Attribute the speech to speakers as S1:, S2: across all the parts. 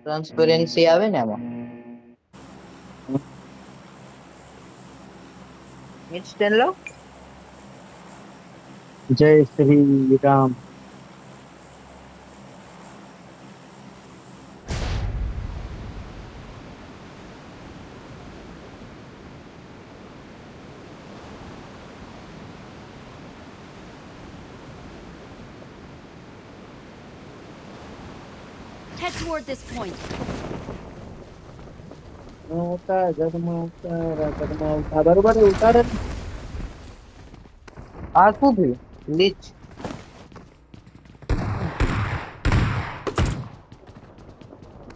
S1: Transparency આવે ને આમાં મિડ સ્ટેન લો
S2: જય Shri Ram.
S3: Head toward this point.
S2: ઘરમાં બરોબર ઉતારે ને?
S1: આ શું થયું લીચ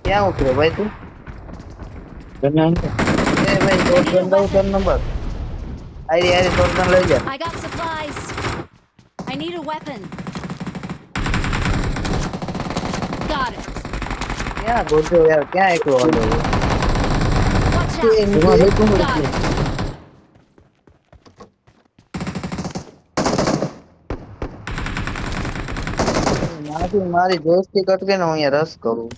S1: ક્યાં ઉતર્યો ભાઈ તું
S2: ઘરના અંદર.
S1: એ ભાઈ
S3: I
S1: short
S3: need a
S1: gun દઉં તન
S3: weapon.
S1: નંબર આરી શોર્ટ ગન લઈ જા
S3: I got supplies. I need a weapon. Got it.
S1: ક્યાં ગોજો યાર ક્યાં એકલો હતો
S3: Watch
S1: એ
S3: out.
S2: ઘરમાં બેઠું હોય
S3: Got
S2: એટલે.
S3: it.
S1: મારી દોસ્તી કટકે ને હું અહીંયા રસ કરું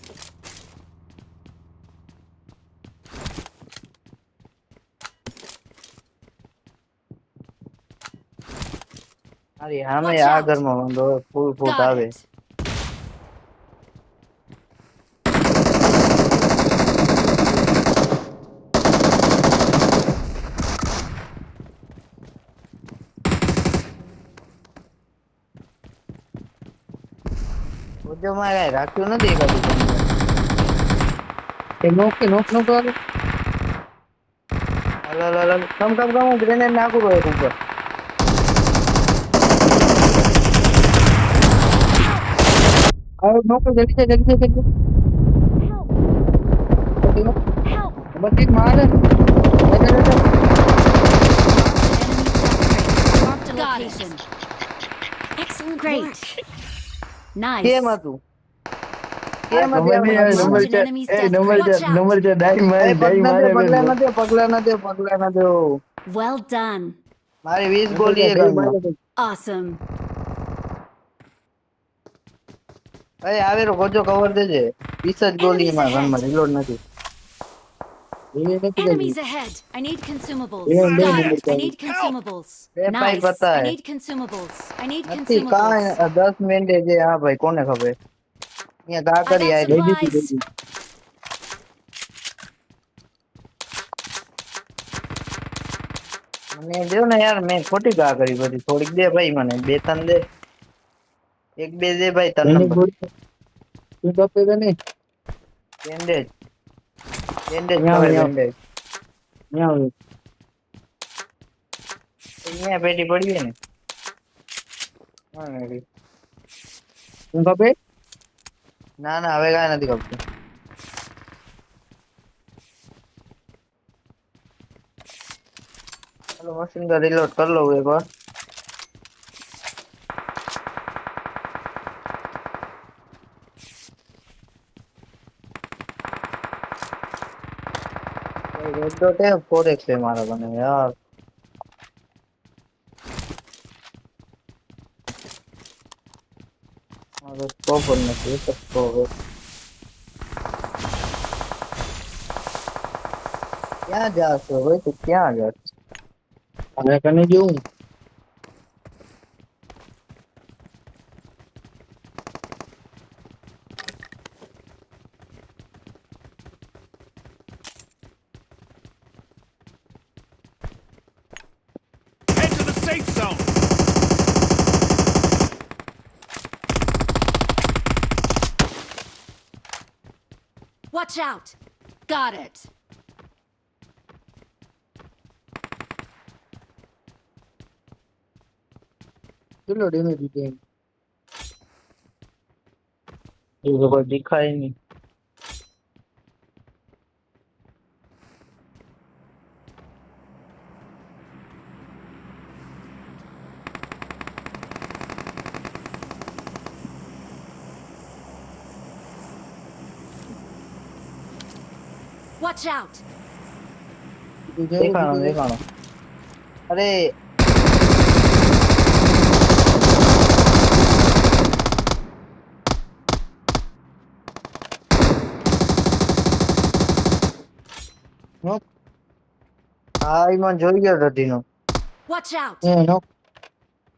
S1: મારી સામે
S3: Watch
S1: આ
S3: out.
S1: ઘરમાં વાંધો ફૂલ ફૂટ
S3: Got
S1: આવે
S3: it.
S1: ગોજો માં કઈ રાખ્યું નથી એકાદું તમને
S2: એ નોક કે નોક નોક વાળો.
S1: કમ હું ગ્રેનેડ નાખું તો એક ઉપર
S2: આવો નોક જલ્દી.
S3: Help.
S2: બધી મારે.
S3: Marked a location. Excellent. Great. Nice.
S1: કેમ હતું કેમ હતી
S2: નંબર
S1: આપણે
S2: નંબર
S3: Marked an
S2: છે.
S3: enemy's
S2: એ
S3: death
S2: નંબર
S3: crate.
S2: છે.
S3: Watch out.
S2: નંબર છે. ડાઈ મારે ડાઈ મારે
S1: પગલા
S2: બેન.
S1: ન દે
S3: Well done.
S1: મારી 20 ગોળી એ ગનમાં
S3: Awesome.
S1: અરે આવેરો ગોજો કવર દેજે 20 જ ગોળી
S3: Enemies
S1: માં
S3: ahead.
S1: ગનમાં રિલોડ નથી
S3: Enemies ahead. I need consumables.
S2: Yeah,
S3: Got
S2: yeah,
S3: it. I
S2: yeah.
S3: need consumables.
S1: એ ભાઈ
S3: Nice.
S1: પતા
S3: I
S1: હે
S3: need consumables. I need
S1: નથી
S3: consumables.
S1: કાંઈ 10 મિનિટે જે હા ભાઈ કોને ખબર અહીંયા ગા
S3: I
S1: કરી
S3: got
S1: આવી
S3: supplies.
S1: મને દો ને યાર મેં ખોટી ગા કરી બધી થોડીક દે ભાઈ મને બે ત્રણ દે એક બે દે ભાઈ ત્રણ નંબર
S2: તું બાપે ને
S1: બેન્ડેજ બેન્ડેજ
S2: ન્યા
S1: કવર
S2: ન્યા
S1: બેન્ડેજ
S2: ન્યા
S1: અહીંયા પેટી પડી છે ને હા રેડી
S2: તું બાપે
S1: ના ના હવે કાંઈ નથી ખપતું ચાલો મશીન ગન રિલોડ કરી લઉં એકવાર રેડ ડોટ હે 4x है हमारा बने यार और स्कोप बनने चाहिए सबको क्या जा सो भाई तू क्या जा
S2: હવે કને જેવું
S4: Head to the safe zone.
S3: Watch out. Got it.
S2: કેટલો ડેમેજ દીધો એમ
S1: ये तो कोई दिखा ही नहीं
S3: Watch out.
S1: देखा अरे
S2: નોક
S1: હા ઈ મને જોઈ ગયો રધીનો.
S3: Watch out!
S2: A knock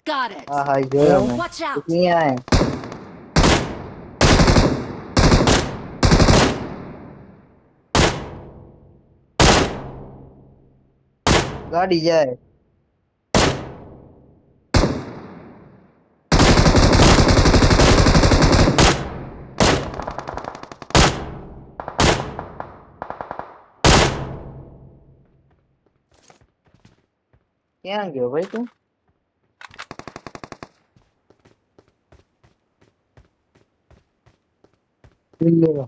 S3: Got it!
S1: હા હા ઈ જોયો મેં.
S3: Watch out!
S1: ક્યાં હે? ગાડી જાય. ક્યાં ગયો ભાઈ તું?
S2: કિલ લેવા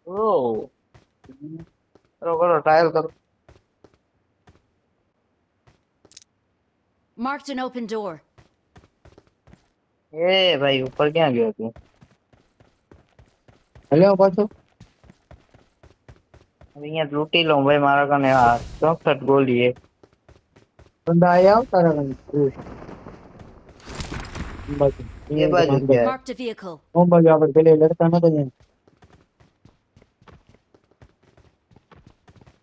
S1: ઓ કરો કરો ટ્રાયલ કરો.
S3: Marked an open door.
S1: એ ભાઈ ઉપર ક્યાં ગયો તું?
S2: હલ્યો પાછો
S1: અહીંયા લૂંટી લઉં ભાઈ મારા કને આ 64 ગોળી હે.
S2: બંદા આયા તારા કને
S1: એ બાજુ ગયા.
S3: Marked a vehicle.
S2: ઓમ બાજુ આપણે પેલે લડતા નતો ને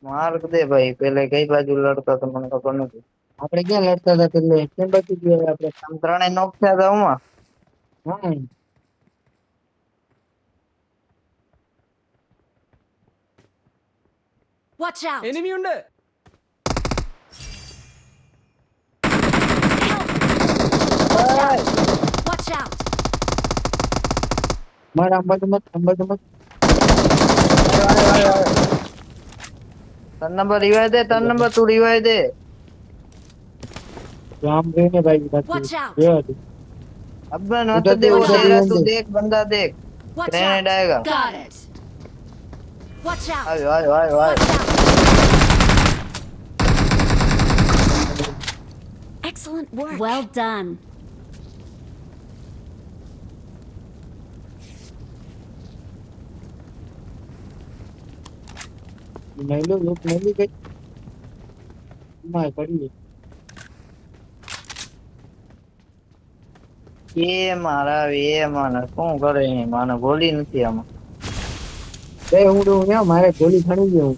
S1: માર્ક દે ભાઈ પેલે કઈ બાજુ લડતા તો મને ખબર નથી.
S2: આપણે ક્યાં લડતા હતા પેલે કેમ બાકી ગયા આપણે
S1: આમ ત્રણેય નોક થયા હતા હું.
S2: હા
S3: Watch out!
S5: എനിമി ഉണ്ട്
S3: Watch out! Watch out!
S2: મારા અંબાજુ મત
S1: ત્રણ નંબર રિવાય દે. 3 નંબર તું રિવાય દે.
S2: આમ રહીને ભાઈ
S3: Watch
S2: બાકી
S3: out!
S2: રેવા દે
S1: अब मैं
S2: उधर
S1: नॉट दे
S2: दे,
S1: वो
S2: उधर
S1: दे रहा
S2: दे,
S1: तू
S2: दे।
S1: देख बंदा देख.
S3: Watch
S1: grenade
S3: out!
S1: आएगा.
S3: Got it! Watch out!
S1: आयो आयो आयो आयो.
S3: Watch out! Excellent work. Well done.
S2: નહીં લો લોક નહીં ગઈ માય પડી
S1: ये मारा ये माना શું કરે છે માને ગોલી નથી આમાં.
S2: બે હું તો ને મારે ગોલી ખણી ગયો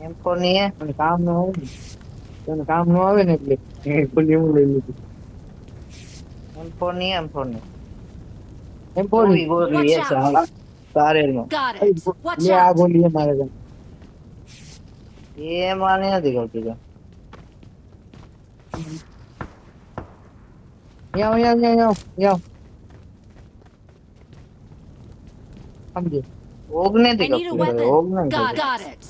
S1: એમ તો નહીં હે.
S2: મને કામ ન આવે ને તને કામ ન આવે ને એટલે એ ગોલી હું લઈ લીધી
S1: એમ તો નહીં એમ તો નહીં.
S2: એમ બોલી
S1: ગોલી
S3: Watch
S1: એ
S3: out.
S1: સાલા કારેલનો.
S3: Got it. Watch
S2: લે આ
S3: out!
S2: ગોલી એ મારે ગઈ
S1: એ માને નથી ગમતી તો.
S2: યાવ સમજે
S1: ઓગ નથી
S3: I need a
S1: ગમતી ભાઈ, ઓગ
S3: weapon.
S1: નથી ગમતી.
S3: Got it.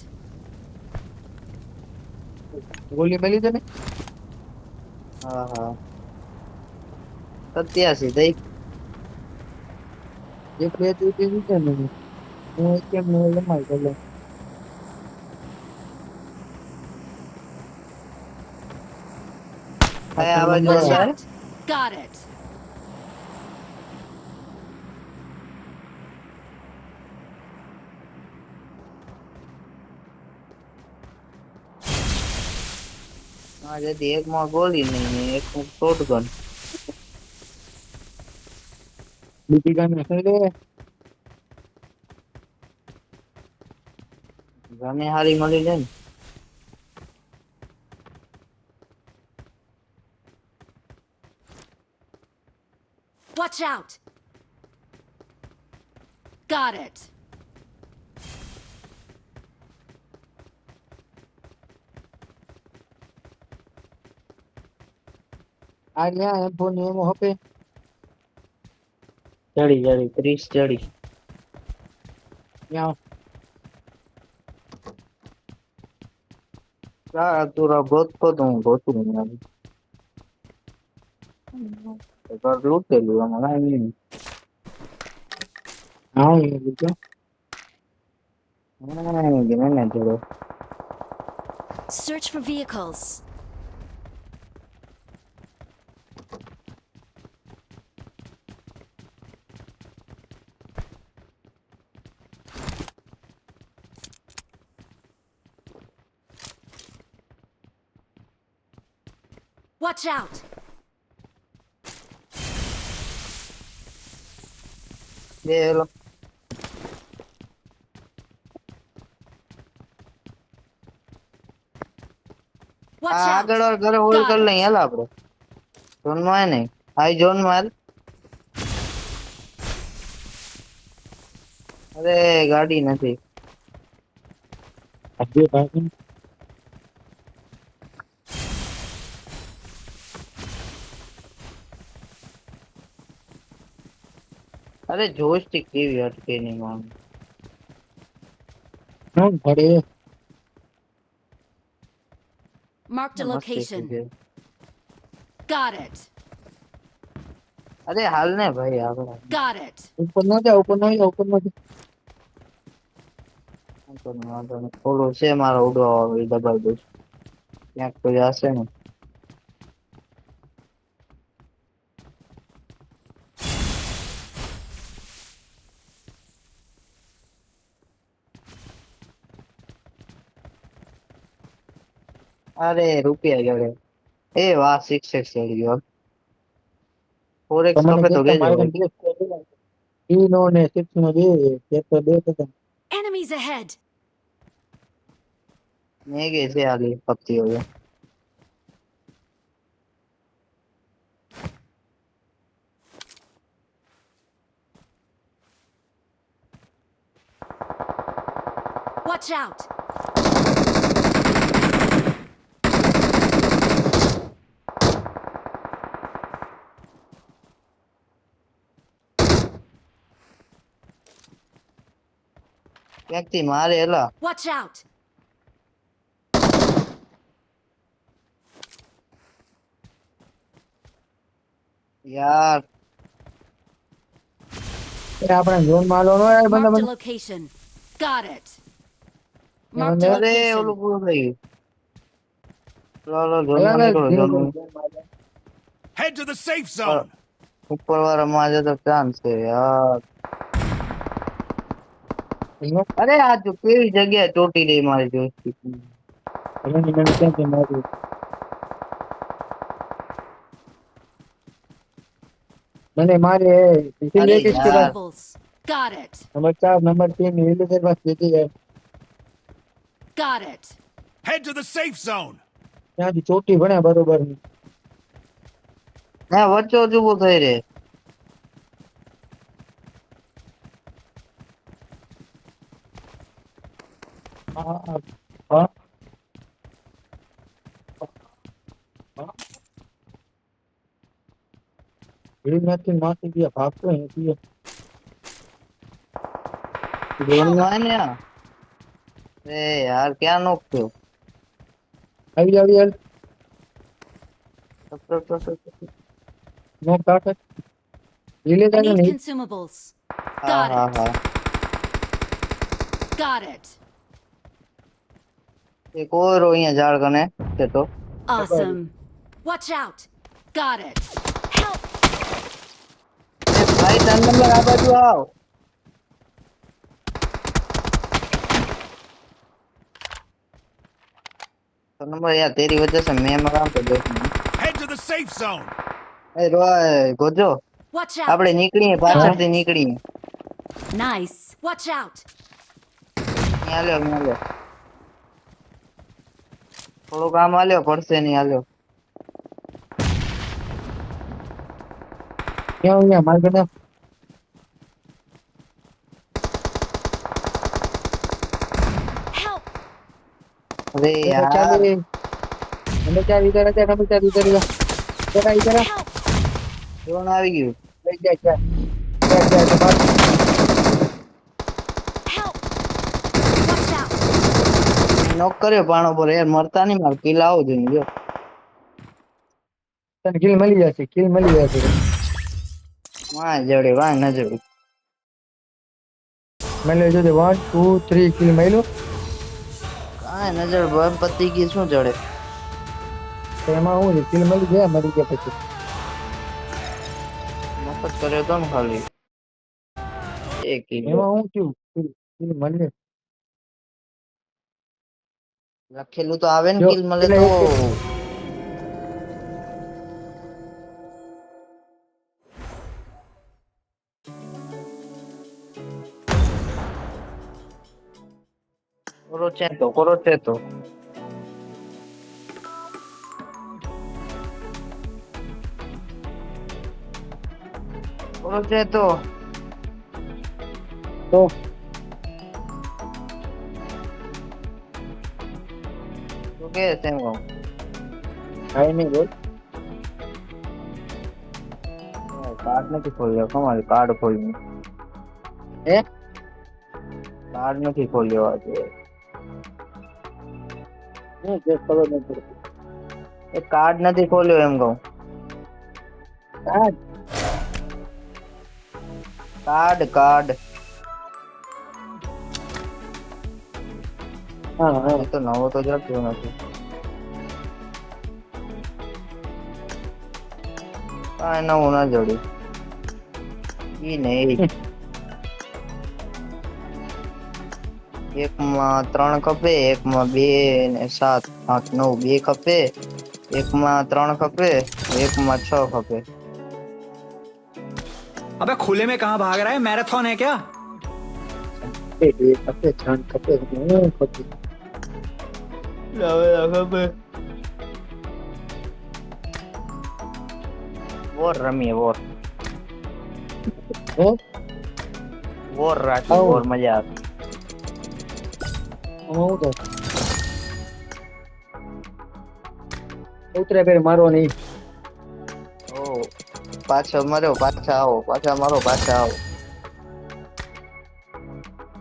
S2: ગોલી મળી તને
S1: હા હા 87 થઈ.
S2: એક બે તું તે વિચાર મને હું કેમ ન લમાઈ ગયો
S1: ભાઈ આ બાજુ
S3: Watch
S1: છે.
S3: out! Got it.
S1: હા જેથી એકમાં ગોલી નહીં ને એકમાં શોટગન.
S2: બીજી ગામે થઈ રે
S1: ગમે હારી મળી જાય ને.
S3: Watch out! Got it.
S2: આ લ્યા એમ ફોન એમ હોપે
S1: ચડી ચડી 30 ચડી.
S2: યાવ
S1: કા તું ગોતતો તો હું ગોતું નહીં. ઘર લૂટેલું આમાં કાંઈ નહીં.
S2: હા એ બીજો
S1: હા ગમે જોડો.
S3: Search for vehicles. Watch out!
S1: બે લો.
S3: Watch
S1: આ
S3: out!
S1: આગળ વાળા ઘરે હોલ્ડ
S3: Got
S1: કરી
S3: it.
S1: લઈએ હાલ આપણે ઝોન માં નહીં હાઈ ઝોન માં હાલ. અરે ગાડી નથી
S2: આ બે ભાગી
S1: અરે જોયસ્ટિક કેવી અટકે નહીં મામ
S2: નું ભરે
S3: Marked a
S1: મસ્તી
S3: location.
S1: છે.
S3: Got it.
S1: અરે હાલ ને ભાઈ આપણે
S3: Got it.
S2: ઉપર ન જા ઉપર ન જા ઉપર ન જા
S1: વાંધો નહીં. થોડું છે મારો ઉડવા વાળો એ દબાઈ દઉં છું. ક્યાંક તો જશે ને અરે રૂપિયા જોડે એ વાહ 6x ચડી ગયો 4x
S2: તમને
S1: કપે તો
S2: કેટલા
S1: લેજો
S2: મારે
S1: ભાઈ.
S2: ઈ નો ને 6 નો બે તો બે હતા
S3: Enemies ahead.
S1: મેગે છે આલી પત્તી હવે
S3: Watch out!
S1: ક્યાંકથી મારે એલા
S3: Watch out!
S1: યાર
S2: એ આપણે ઝોન માં આલો નો યાર બંદા
S3: Marked a
S2: Banda
S3: location. Got it. Marked a
S1: અરે ઓલું
S3: location.
S1: પૂરું થઈ ગયું લો ઝોન
S2: અલા,
S1: માં નીકળો
S2: ધીરે
S1: ઝોન
S2: ધીરે.
S4: Head to the safe zone.
S1: ઉપર વાળા માં તો ચાન્સ છે યાર
S2: એનો
S1: અરે આ જો કેવી જગ્યાએ ચોટી રહી મારી જોઈસ્ટિક
S2: એની મને ક્યાં છે મારું મને મારે સિલેક્ટ
S1: યાર.
S2: કરા
S3: Consumables. Got it.
S2: Number 4 number 3 ની ઇલિગેટ બસ જતી જાય
S3: Got it.
S4: Head to the safe zone.
S2: ત્યાંથી ચોટી ભણ્યા બરોબર ની
S1: હા વચ્ચે જ ઉભો થઈ રે
S2: હા હા એ નથી માથી ગયા ભાગતો નથી
S1: ઝોન માં ને આ એ યાર ક્યાં નોક થયો
S2: આવી આવી હાલ નો કાટ રિલે
S3: I
S2: જાને
S3: need
S2: નહીં
S3: consumables.
S1: હા
S3: Got
S1: હા
S3: it.
S1: હા
S3: Got it.
S1: એક ઓરો અહીંયા ઝાડ કને છે તો
S3: Awesome. Watch out. Got it. Help!
S1: એ ભાઈ તન નંબર આ બાજુ આવ तो नंबर यार तेरी वजह से मैं मरा तो देख
S4: Head to the safe zone.
S1: A Roy Gojo
S3: Watch out.
S1: આપણે નીકળીએ પાછળથી નીકળીએ
S3: Nice. Watch out.
S1: અહીંયા લ્યો થોડું કામ આલ્યો પડશે નહીં આલ્યો
S2: ક્યાં અહીંયા માર કને
S3: Help!
S1: અરે યાર
S2: ચાલી નંબર 4 इधर आ नंबर 4 इधर आ जरा इधर आ
S3: Help!
S1: ડ્રોન આવી ગયું
S2: लग जा क्या बात
S3: Help! Watch out.
S1: નોક કર્યો પાણો પર યાર મરતા નહીં માર કિલ આવો જોઈએ જો
S2: તને કિલ મળી જશે
S1: વાહ જડે વાહ ન જડે
S2: મને જો 1 2 3 કિલ મળ્યો
S1: કાંઈ ન જડે ભાઈ પતી ગઈ શું જડે
S2: તો એમાં હું છે કિલ મળી ગયા પછી
S1: મફત કર્યો તો ને ખાલી એક કિલ
S2: એમાં હું થયું કિલ મળી
S1: લખેલું તો આવે ને
S2: જો,
S1: કિલ મળે
S2: એટલે
S1: તો કરો છે તો ઓલો છે તો
S2: તો
S1: તું કે છે એમ કહું
S2: કાંઈ નહીં બોલ.
S1: કાર્ડ નથી ખોલ્યો કમાલ કાર્ડ ખોલ્યું
S2: હે
S1: કાર્ડ નથી ખોલ્યો આજે
S2: હું જે ખબર નહીં પડતી.
S1: એ કાર્ડ નથી ખોલ્યો એમ કહું
S2: હા
S1: કાર્ડ કાર્ડ
S2: હા
S1: એ તો નવો તો જડ્યો નથી કાંઈ નવું ના જોડ્યું ઈ નહીં એકમાં 3 ખપે એકમાં 2 ને 7 8 9 2 ખપે એકમાં 3 ખપે એકમાં 6 ખપે
S5: अबे खुले में कहाँ भाग रहा है, मैराथन है क्या?
S2: એ બે ખપે જાણ ખપે હું ખપે
S1: ખપે વોર રમીએ વોર
S2: હો
S1: વોર રાખી
S2: આવું.
S1: વોર મજા આવે
S2: હું તો ઉતરે ફેર મારો નહીં.
S1: ઓ પાછો મર્યો પાછા આવો પાછા મારો પાછા આવો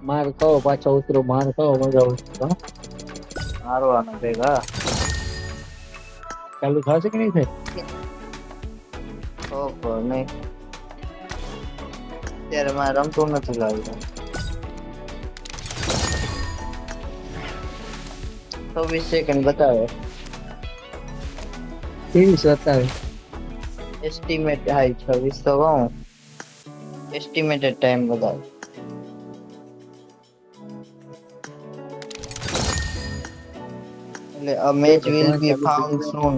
S2: માર કહો પાછો ઉતરો માર કહો મજા આવશે.
S1: મારવાનો ભેગા
S2: ચાલુ થશે કે નહીં થાય?
S1: ખબર નહીં અત્યારે મારે રમતું નથી લાગતું 26 સેકન્ડ બતાવે
S2: 27
S1: એસ્ટિમેટ હાઈ 26 તો કહું એસ્ટિમેટેડ ટાઈમ બતાવે એટલે a match will be found soon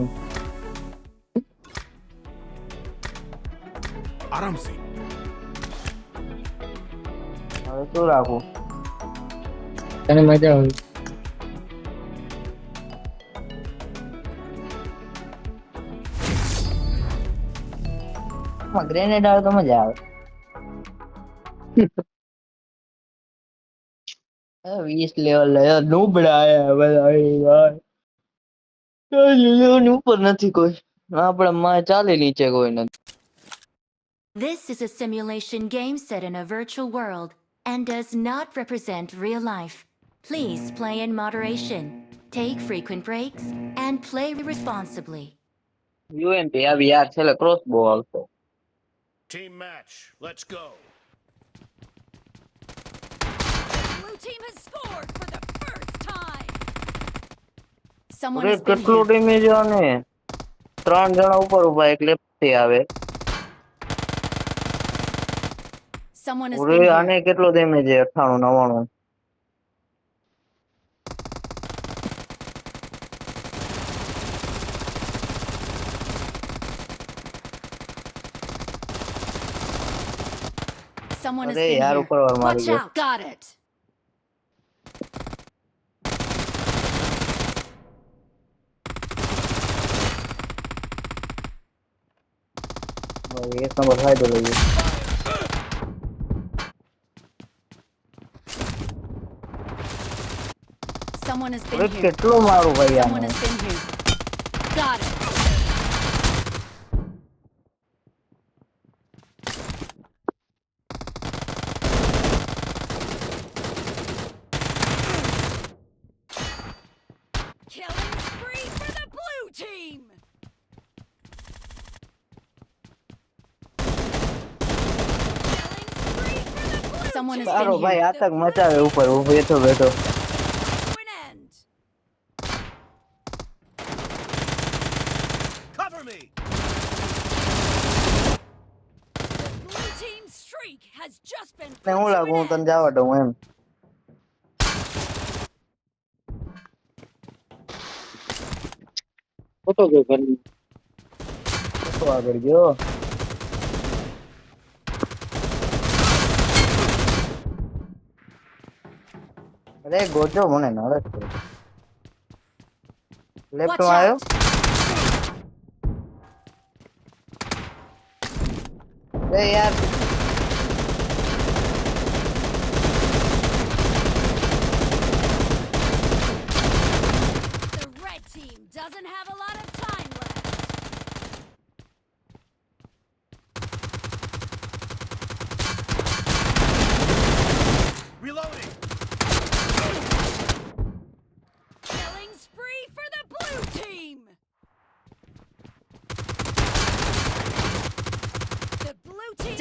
S4: आराम से
S1: હવે શું રાખું
S2: તને મજા આવે
S1: ગ્રેનેડ આવે તો મજા આવે 20 લેવલ નુબડા આયા બધા લેવલ ઉપર નથી કોઈ આપણે માં ચાલે નીચે કોઈ નથી
S3: This is a simulation game set in a virtual world and does not represent real life. Please play in moderation, take frequent breaks, and play responsibly.
S1: UMP આવી યાર છેલ્લે ક્રોસબો આવતો
S4: team match. Let's go.
S3: Blue team has scored for the first time. Someone
S1: અરે
S3: has been
S1: કેટલું
S3: here.
S1: Damage આને 3 જણા ઉપર ઉભા એક લેફ્ટ થી આવે
S3: Someone has
S1: ઓરે
S3: been here.
S1: આને કેટલો ડેમેજ છે 98 99
S3: Someone has
S1: અરે
S3: been
S1: યાર
S3: here.
S1: ઉપર વાર મારી
S3: Watch
S1: ગયો
S3: out. Got it.
S1: ભાઈ, એક નંબર ફાયદો લઈએ
S3: Someone has
S1: ઓરે
S3: been here.
S1: કેટલો મારું ભાઈ
S3: Someone
S1: આને
S3: has been here. Got it.
S6: Killing spree for the blue team! Killing spree for the blue
S3: Someone has
S6: team!
S1: સારો
S3: been
S1: ભાઈ
S3: here.
S1: આતંક મચાવે ઉપર હું બેઠો બેઠો
S6: To an end.
S4: Cover me.
S6: The blue team's streak has just been
S1: ને હું
S6: put to
S1: લાગુ હું
S6: an
S1: તને
S6: end.
S1: જવા દઉં એમ
S2: ખોટો ગયો ઘરની.
S1: તો આગળ ગયો અરે ગોજો મને નડે છે લેફ્ટ
S3: Watch
S1: માં આવ્યો
S3: out.
S1: અરે યાર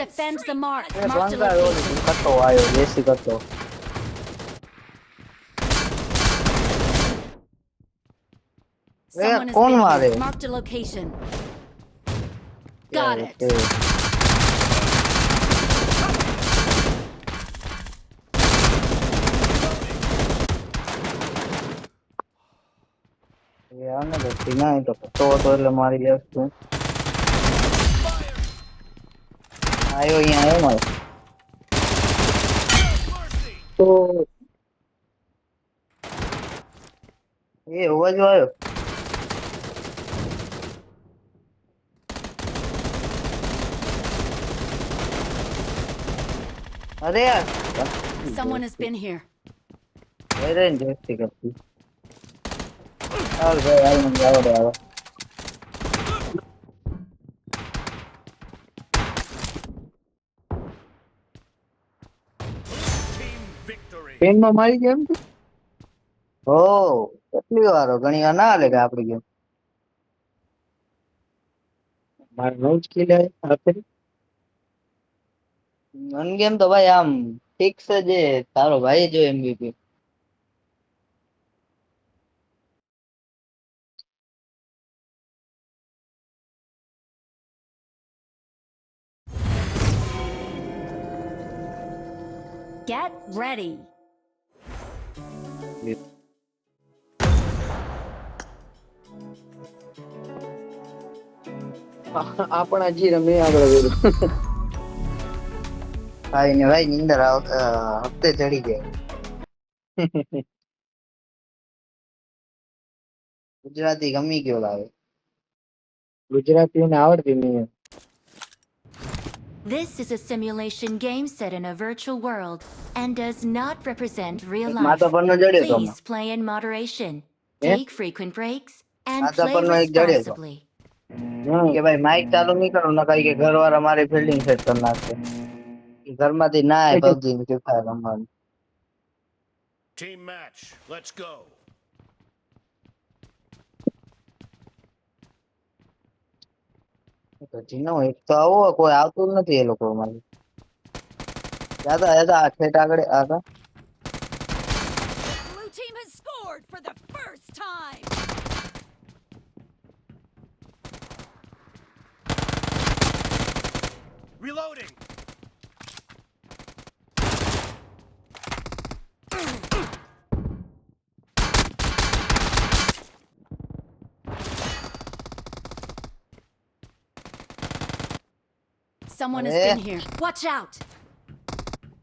S3: Defend the mark.
S1: A
S3: Mark the
S1: બંગા ઓલી
S3: location.
S1: કટ્ટો આવ્યો દેશી કટ્ટો
S3: Someone has
S1: कौन
S3: been
S1: मारे?
S3: here. Marked a location. Got it.
S1: यार ना बच्ची ना ये तो એટલે મારી લેસ તું આયો અહીંયા આયો મારો
S2: તો
S1: એ અવાજ આવ્યો અરે યાર
S3: Someone has been here.
S1: અરે જસ્તી કરતી ચાલ ભાઈ હાલ મને આવડે આવે
S4: Team victory.
S2: પેન માં મારી ગયા એમ કે?
S1: હો કેટલી વાર ઘણી વાર ના હાલે કે આપડી ગેમ
S2: મારે નવ જ કિલ આપે
S1: મન ગેમ તો ભાઈ આમ ફિક્સ જ છે તારો ભાઈ જો એમવીપી
S3: Get ready.
S2: આપણા જી રમે આગળ વેરું
S1: ભાઈ ને ભાઈ નીંદર હપ્તે ચડી ગઈ ગુજરાતી ગમી ગયો લાગે
S2: ગુજરાતીને આવડતી નહીં
S3: This is a simulation game set in a virtual world and does not represent real life.
S1: માથા પરનો જડ્યો તો
S3: Please play in moderation.
S2: Yeah.
S3: Take frequent breaks and
S1: માથા
S3: play
S1: પરનો એક જડ્યો તો
S3: responsibly.
S1: કે ભાઈ માઇક ચાલુ નહીં કરો નકર કે ઘરવાળા મારી ફિલ્ડિંગ સેટ કરી નાખશે ઘરમાંથી ના આવે પબજી ને ફ્રી ફાયર રમવાનું
S4: Team match. Let's go.
S1: તો જીનો એક તો આવો કોઈ આવતું જ નથી એ લોકો મારી દાદા દાદા આ ખેટ આગળ આગળ
S6: Blue team has scored for the first time.
S4: Reloading.
S3: Someone has
S1: Yeah.
S3: been here. Watch out.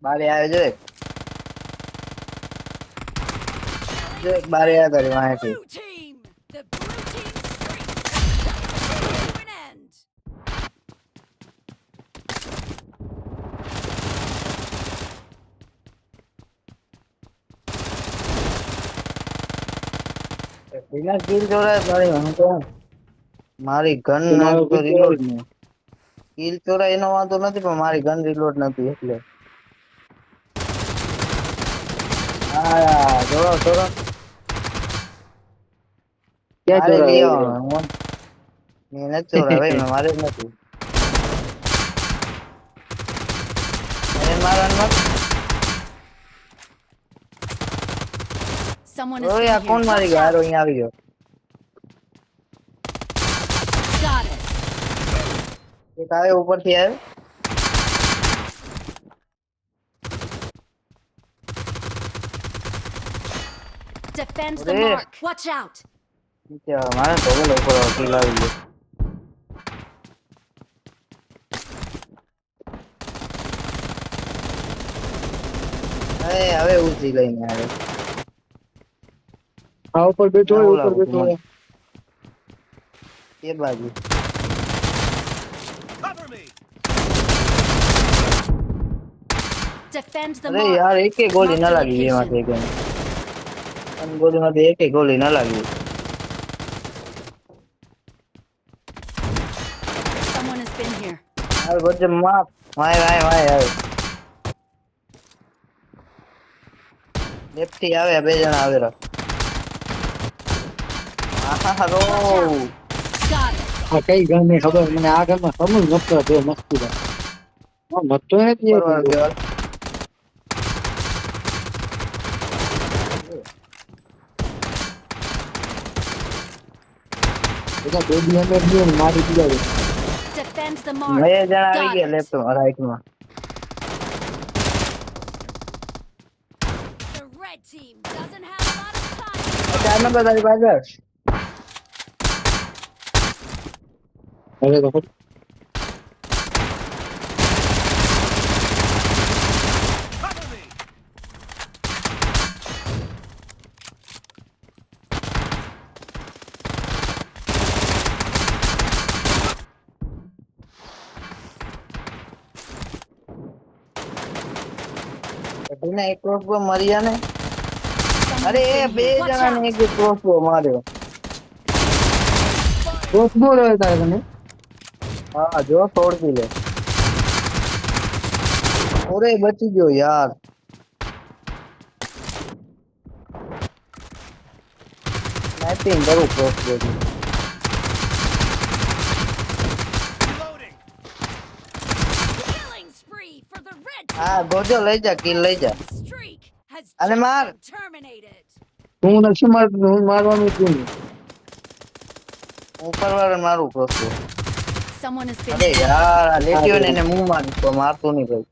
S1: બારે આવે જો એક બારે આગળ વાંચી
S6: Blue team. The blue team streak has come to an end.
S1: Bina kill ચોરાય મારી હું તો મારી ગન
S2: તમારો
S1: તો
S2: કિલ
S1: રિલોડ નહીં કિલ ચોરાય એનો વાંધો નથી પણ મારી ગન રિલોડ નથી એટલે હા જોરો જોરો
S2: ક્યાં
S1: મારે
S2: ચોરાય
S1: લઈ
S2: આવ્યો?
S1: આવવાનો મેં નથી ચોરાય ભાઈ મારે જ નથી અરે મારા નથી
S3: Someone has
S1: ઓય આ
S3: been
S1: કોણ
S3: here.
S1: મારી
S3: Watch
S1: ગયો હારો
S3: out.
S1: અહીંયા આવી ગયો
S3: Got it.
S1: એક આવ્યો ઉપરથી આવ્યો
S3: Defend the
S1: Ore.
S3: mark. Watch out.
S1: નીચે આવે. મારે તો ઓલો ઉપર કિલ આવી ગયો હવે ઉચી લઈને આવે
S2: આ ઉપર બેઠો હોય,
S1: ઓલા
S2: ઉપર બેઠો હોય.
S1: એ બાજુ
S4: Cover me.
S3: Defend the
S1: અરે
S3: mark.
S1: યાર એકે ગોળી ના
S3: Mark the
S1: લાગી
S3: location.
S1: એમાંથી કે અને ગોળીમાંથી એકે ગોળી ના લાગી
S3: Someone has been here.
S1: હવે વચ્ચે માપ વાય વાય વાય આવે લેફ્ટ થી આવે બે જણા આવે રા આહા રો
S3: Got it.
S2: આ કઈ ગન ને ખબર મને આ ગનમાં સમજ નતો તે મસ્તી હા મતો નથી
S1: પરવાર ગયો.
S2: બધા બેબી અંદર ગયો ને મારી દીધા
S6: Defend the
S1: બે
S6: mark.
S1: જણા આવી
S6: Got
S1: ગયા
S6: it.
S1: લેફ્ટમાં રાઈટમાં.
S6: The red team doesn't have a lot of time.
S1: 4 number તારી પાછળ.
S2: હવે તો ખોટું.
S4: Cover me.
S1: એને એક ક્રોસબો મર્યા ને.
S3: Someone's
S1: અરે એ
S3: been
S1: બે
S3: here. Watch
S1: જણાને
S3: out.
S1: એક ક્રોસબો માર્યો.
S2: દોસ્ત બોલ હોય તારે તને
S1: હા જો તોડતી લે. ઓરે બચી ગયો યાર. સ્નાઇપિંગ કરું ક્રોસબો થી.
S4: Reloading.
S6: Killing spree for the red team.
S1: હા ગોજો લઈ જા કિલ લઈ જા.
S6: Streak has
S1: અને
S6: just
S1: માર.
S6: been terminated.
S2: હું નથી મારતો હું મારવાનું જ નહીં
S1: ઉપર વાળા મારું ક્રોસબો.
S3: Someone has been
S1: અરે યાર આ લેટ્યો ને એને મું મારી તો મારતો નહીં ભાઈ.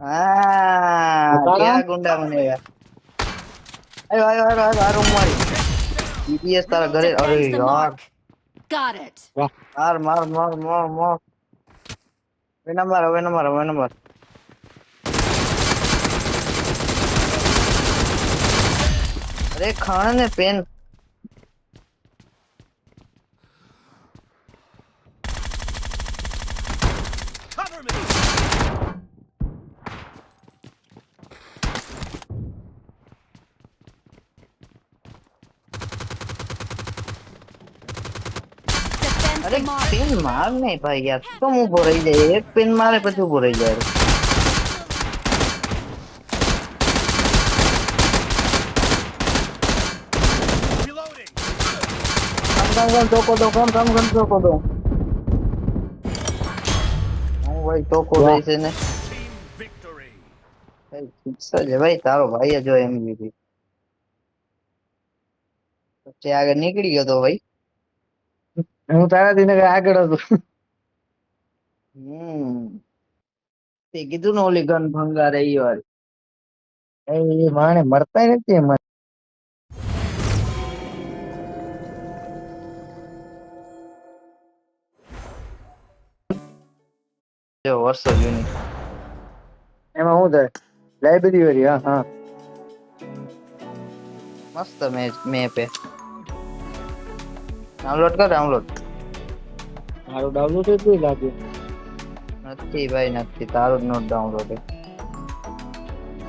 S1: હા ક્યાં ગુંડા બનેગા. આયો આયો આયો આયો આરો મારી. બીપીએસ તારા ઘરે. અરે
S3: Defend the
S1: યાર
S3: mark. Got it.
S1: માર માર માર માર માર. હવે નંબર. અરે ખાણ ને પેન.
S4: Cover me.
S3: Defend
S1: અરે
S3: the mark.
S1: પેન માર નહીં ભાઈ યાર. તો હું ઉભો રહી જાય. એક પેન મારે પછી ઉભો રહી જાય.
S4: Reloading.
S1: કમ ટોકો દો ટોકો દો. હું ભાઈ ટોકો દઈ છે ને.
S4: Team victory.
S1: ભાઈ ફિક્સ છે ભાઈ તારો ભાઈ જો MVP. પછી આગળ નીકળી ગયો તો ભાઈ.
S2: હું તારાથી ને આગળ હતો
S1: તે કીધું ને ઓલી ગન ભંગા રહી વાળી.
S2: એ માણે મરતા નથી એમાં
S1: જો વર્ષો જૂની.
S2: એમાં શું થાય લાઇબ્રેરી વાળી હા હા
S1: મસ્ત મેપ હે. ડાઉનલોડ કર ડાઉનલોડ.
S2: મારું ડાઉનલોડ એટલું લાગ્યું
S1: નથી ભાઈ નથી તારું જ નોટ ડાઉનલોડ હે.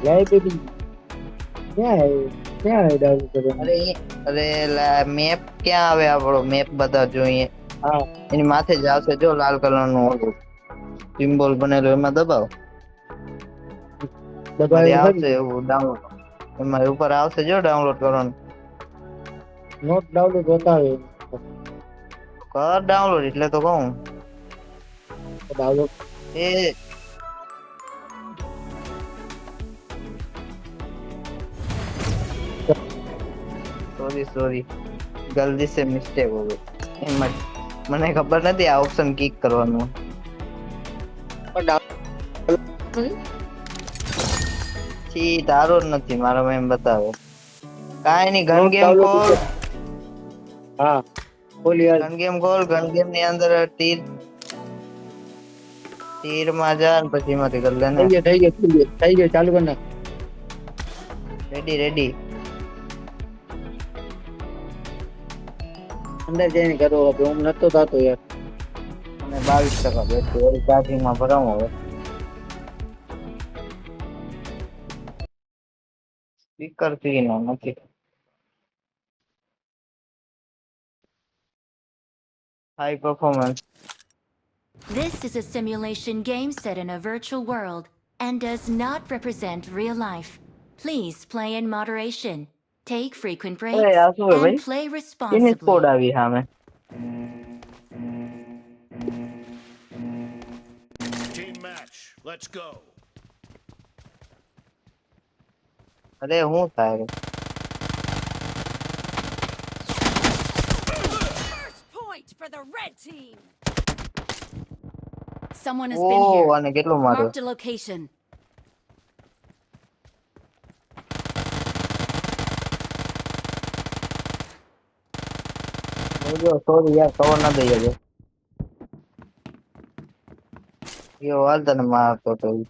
S2: લાઇબ્રેરી ક્યાં ડાઉનલોડ કરવાનું
S1: અરે મેપ ક્યાં આવે આપણો મેપ બધા જોઈએ.
S2: હા
S1: એની માથે જ આવશે જો લાલ કલર નું ઓલું સિમ્બોલ બનેલું એમાં દબાવ.
S2: દબાવી
S1: આવશે એવું ડાઉનલોડ. એમાં ઉપર આવશે જો ડાઉનલોડ કરવાનું.
S2: નોટ ડાઉનલોડ બતાવે
S1: કર ડાઉનલોડ એટલે તો કહું.
S2: ડાઉનલોડ
S1: એ સોરી ગલતી સે મિસ્ટેક હો ગઈ. એમાં મને ખબર નથી આ ઓપ્શન કિક કરવાનું. છી તારો જ નથી મારો એમ બતાવે. કાઈ નહીં ગન ગેમ ખોલ.
S2: હા બોલી યાર
S1: ગન ગેમ ની અંદર તીર માં જા ને પછી એમાંથી કરી લે ને.
S2: થઈ ગયો ચાલુ કર નાખ
S1: રેડી
S2: અંદર જઈને કરો હવે હું નતો થતો યાર
S1: અને 22% બેટરી ઓલી ચાર્જિંગ માં ભરાવું હવે. સ્પીકર થી નથી. High performance.
S3: This is a simulation game set in a virtual world and does not represent real life. Please play in moderation. Take frequent breaks
S1: Hey, આ શું હે ભાઈ?
S3: and play
S1: any
S3: responsibly.
S1: Squad આવી સામે.
S4: Let's go.
S1: અરે હું થાય
S6: First point for the red team. Someone has been
S1: O
S6: here.
S1: અને કેટલું માર્યો
S6: Marked a location.
S1: સોરી યાર કવર ના દઈ હવે યો હાલ તને મારતો તો ઈ.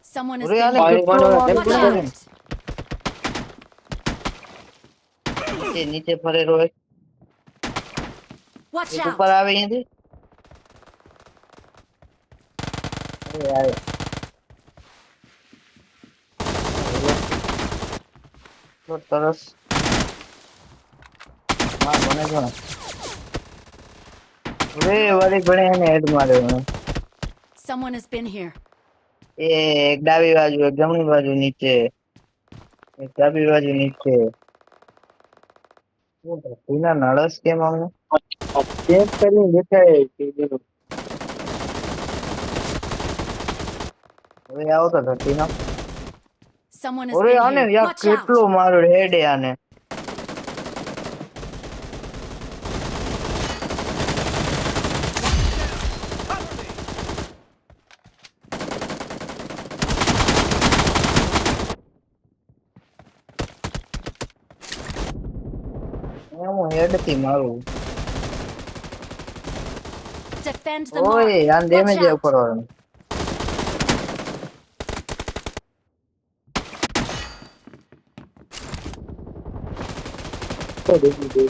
S6: Someone has
S1: અરે
S6: been
S1: આને
S6: here.
S1: કેટલો
S6: Watch
S1: કેટલો
S6: out.
S1: નીચે ફરેલો હોય
S6: Watch
S1: એક
S6: out.
S1: ઉપર આવે અહીંયાથી અરે આવે તો તરસ માર મને જો અરે વળી ઘણે એને હેડ માર્યો મને
S6: Someone has been here.
S1: એ એક ડાબી બાજુ એક જમણી બાજુ નીચે એક ડાબી બાજુ નીચે એના નળસ કેમ આવે
S2: ચેક કરીને દેખાય કે જેનું
S1: હવે આવો તો ધરતી ના
S6: Someone has
S1: અરે
S6: been
S1: આને
S6: here.
S1: યાર
S6: Watch out.
S1: કેટલો મારો હેડ આને
S4: Cover me.
S1: હું હેડ થી મારું
S6: Defend the mark.
S1: ઓય આને
S6: Watch
S1: ડેમેજ
S6: out.
S1: ઉપર વાળું
S2: તો દેખી દે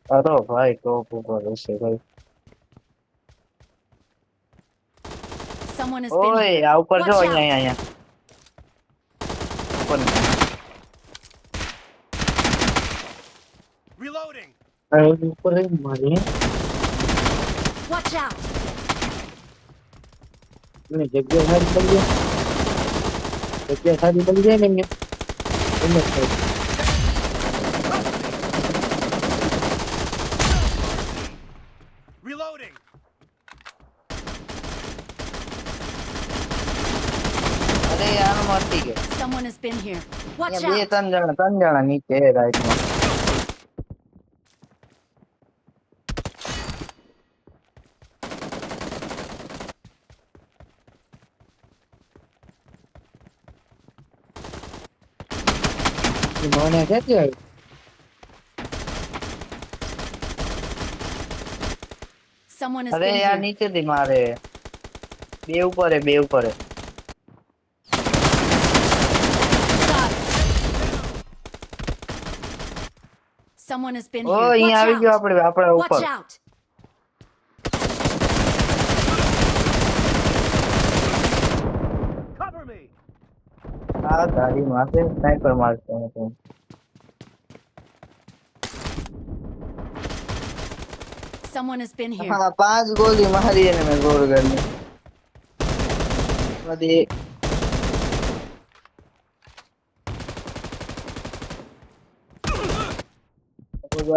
S1: અરે ભાઈ ટોપ ઉપર હશે ભાઈ
S6: Someone has been
S1: ઓય
S6: here.
S1: આ ઉપર જો
S6: Watch
S1: અહીંયા
S6: out.
S1: અહીંયા ઉપર
S4: Reloading.
S2: આ એની ઉપર રહી મારી
S6: Watch out.
S2: મને જગ્યા સારી મળી જાય જગ્યા સારી મળી જાય ને એમને એમને જ થાય.
S4: Reloading.
S1: અરે આનો મરતી ગયો
S6: Someone has been here. Watch
S1: અહીંયા બે
S6: out.
S1: ત્રણ જણા નીચે રાઈટમાં
S2: એ મને ક્યાંથી આવી
S6: Someone has
S1: અરે
S6: been
S1: યાર
S6: here.
S1: નીચેથી મારે બે ઉપર હે બે ઉપર હે
S6: Got it. Someone has been
S1: O
S6: here.
S1: અહીંયા આવી ગયો
S6: Watch out.
S1: આપણા
S6: Watch
S1: ઉપર
S6: out.
S4: Cover me.
S1: આ ગાડી માથે સ્નાઈપર મારતો હતો
S6: Someone has been here.
S1: હા 5 ગોળી મારી એને મેં ગોળ ગરની બધી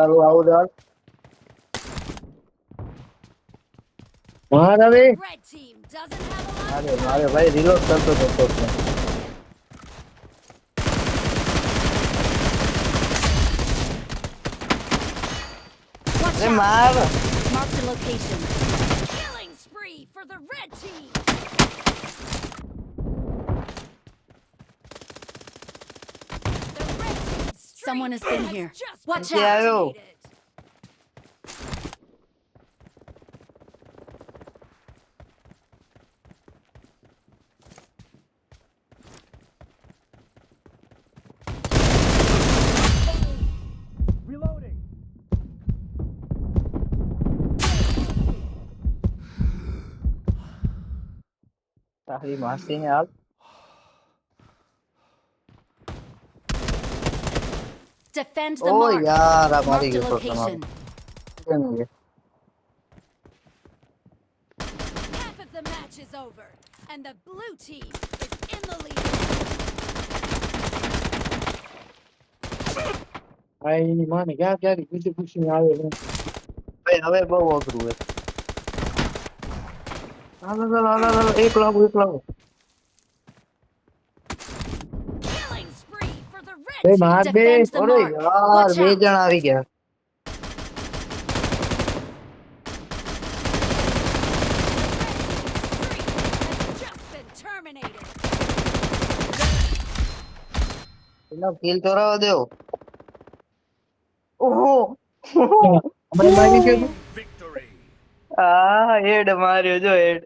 S1: આવું ડાલ
S2: માર હવે
S6: Red team doesn't have a lot
S1: મારે
S6: of time.
S1: મારે ભાઈ રિલોડ કરતો હતો તો
S6: Watch
S1: અરે
S6: out.
S1: માર
S6: Mark the location. Killing spree for the red team. The red team's streak
S3: Someone has been here.
S6: just
S3: Watch
S6: been
S1: out.
S6: activated.
S4: Reloading.
S1: તારી માસીને હાલ
S3: Defend the
S1: ઓ
S3: mark.
S1: યાર આ
S3: Mark
S1: મારી
S3: the
S1: ગયો તો
S3: location.
S1: તમારો કેમ છે?
S6: Half of the match is over. And the blue team is in the lead.
S2: ભાઈ એની માને ક્યાં ક્યારે ખુશી આવે છે.
S1: હવે બહુ અઘરું છે. હાલો એક લાવો
S6: Killing spree for the red
S2: Hey,
S6: team.
S2: માર બે.
S3: Defend the
S1: અરે
S3: mark.
S1: યાર
S3: Watch
S1: બે
S3: out.
S1: જણ આવી ગયા.
S6: Spree has just been terminated.
S1: એનો કિલ ચોરાવો દેવો. ઓહો
S2: હમણાં મારી છે તું?
S4: Victory.
S1: હેડ માર્યો જો હેડ.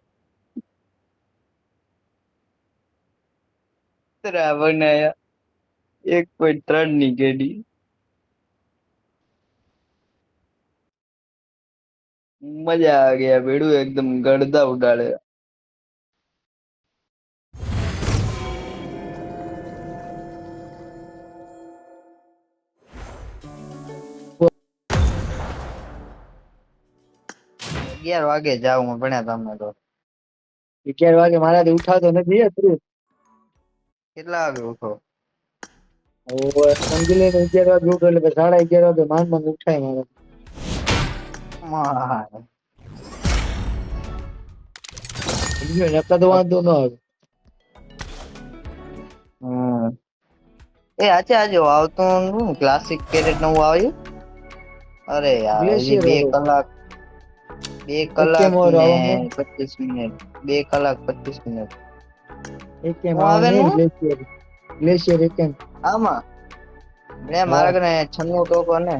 S1: તરા બનાયા 1.3 ની ગેડી. મજા આ ગયા બેડું એકદમ ગડદા ઉડાડે. અગિયાર વાગે જાવ હું ભણ્યા તમને તો
S2: 11 વાગે મારાથી ઉઠાતો નથી અત્યારે.
S1: કેટલા વાગે ઉઠો?
S2: ઓય સમજી લે ને 11 વાગે ઉઠો એટલે 11:30 વાગે માંડ ઉઠાય મારે. સમજ્યો ને? નકર તો વાંધો ન આવે.
S1: એ આજે આવતું હું ક્લાસિક કેરેટ નવું આવ્યું. અરે યાર હજી
S2: Glacier
S1: 2 કલાક
S2: મોર
S1: ને
S2: આવવાનું.
S1: 25 મિનિટ 2 કલાક 25 મિનિટ
S2: એક કેમ
S1: હું આવે
S2: આવે
S1: ને?
S2: ગ્લેશિયર એક કેમ
S1: આમાં મારા ઘરે 96 ટોકો ને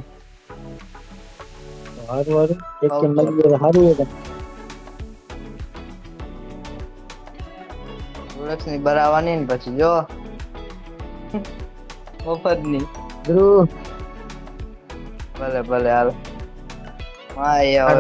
S2: હારું એક કેમ મળી જાય હારું છે.
S1: રોલેક્સ ની બરાવાની ને પછી જો મફત ની
S2: ધ્રુવ
S1: ભલે હાલ હા એ હવે